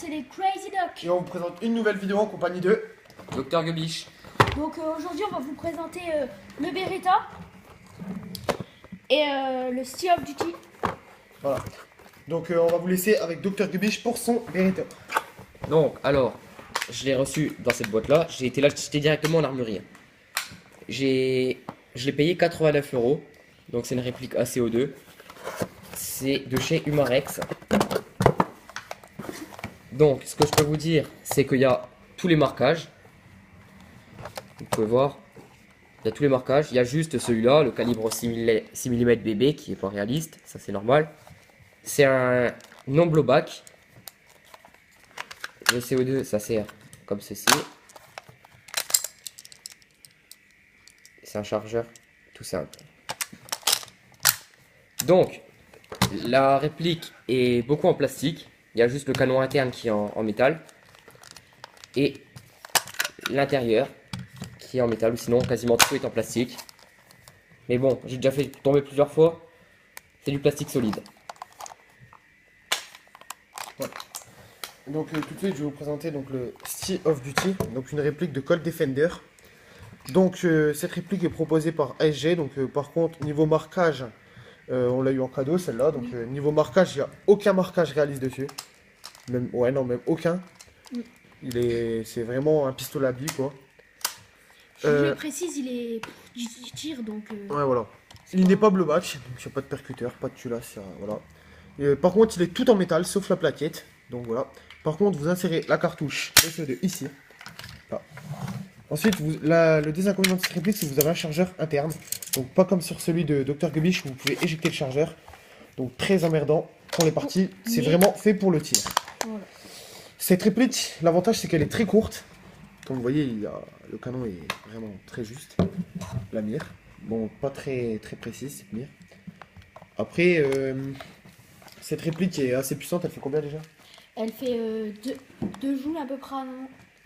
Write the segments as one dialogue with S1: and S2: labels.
S1: c'est les Crazy Duck.
S2: Et on vous présente une nouvelle vidéo en compagnie de
S3: Docteur Gubiche.
S1: Donc aujourd'hui on va vous présenter le Beretta et le Steel of Duty.
S2: Voilà. Donc on va vous laisser avec Dr Gubiche pour son Beretta.
S3: Donc, alors, je l'ai reçu dans cette boîte-là. J'ai été l'acheter directement en armurerie. Je l'ai payé 89 €. Donc, c'est une réplique ACO2. C'est de chez Humarex. Donc, ce que je peux vous dire, c'est qu'il y a tous les marquages. Vous pouvez voir. Il y a tous les marquages. Il y a juste celui-là, le calibre 6 mm BB, qui est pas réaliste. Ça, c'est normal. C'est un non-blowback. Le CO2, ça sert comme ceci. C'est un chargeur tout simple. Donc, la réplique est beaucoup en plastique. Il y a juste le canon interne qui est en métal. Et l'intérieur qui est en métal, ou sinon quasiment tout est en plastique. Mais bon, j'ai déjà fait tomber plusieurs fois. C'est du plastique solide.
S2: Voilà. Donc tout de suite je vais vous présenter donc, le Steel of Duty, donc une réplique de Colt Defender. Donc cette réplique est proposée par SG, donc par contre niveau marquage, on l'a eu en cadeau celle-là, donc niveau marquage il n'y a aucun marquage réaliste dessus. Même, ouais non même aucun. C'est vraiment un pistolet à billes quoi.
S1: Je précise, il est du tir donc.
S2: Ouais voilà. Il n'est pas blowback, donc il n'y a pas de percuteur, pas de culasse, voilà. Par contre il est tout en métal sauf la plaquette, donc voilà. Par contre vous insérez la cartouche de ici. Là. Ensuite le désinconvénient de cette réplique c'est que vous avez un chargeur interne. Donc pas comme sur celui de Dr Gubiche où vous pouvez éjecter le chargeur. Donc très emmerdant pour les parties, c'est vraiment fait pour le tir.
S1: Voilà.
S2: Cette réplique, l'avantage c'est qu'elle est très courte. Comme vous voyez, le canon est vraiment très juste. La mire. Bon, pas très précise cette mire. Après, cette réplique est assez puissante, elle fait combien déjà?
S1: Elle fait 2 joules à peu près.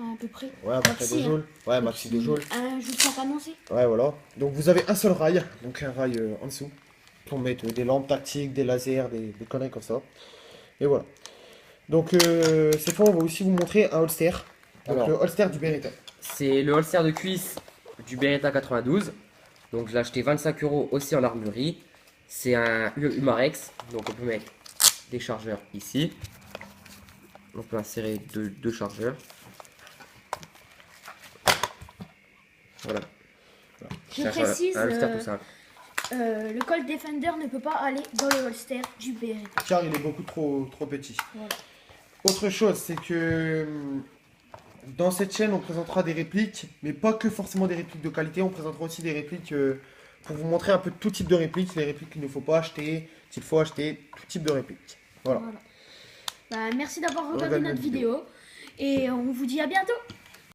S1: À peu près.
S2: Ouais, à peu près 2 joules. Ouais, maxi 2 joules.
S1: Un joule sans annoncé.
S2: Ouais, voilà. Donc vous avez un seul rail, donc un rail en dessous. Pour mettre des lampes tactiques, des lasers, des conneries comme ça. Et voilà. Donc cette fois, on va aussi vous montrer un holster. Donc
S3: Alors,
S2: le holster du Beretta.
S3: c'est le holster de cuisse du Beretta 92. Donc, je l'ai acheté 25 € aussi en armurerie. C'est un Humarex. Donc, on peut mettre des chargeurs ici. On peut insérer deux chargeurs. Voilà.
S1: Je précise,
S3: un holster tout simple.
S1: le Colt Defender ne peut pas aller dans le holster du Beretta.
S2: Car il est beaucoup trop petit.
S1: Voilà.
S2: Autre chose, c'est que dans cette chaîne, on présentera des répliques, mais pas que forcément des répliques de qualité. On présentera aussi des répliques pour vous montrer un peu tout type de répliques, les répliques qu'il ne faut pas acheter, qu'il faut acheter, tout type de répliques. Voilà.
S1: Bah, merci d'avoir regardé notre vidéo et on vous dit à bientôt.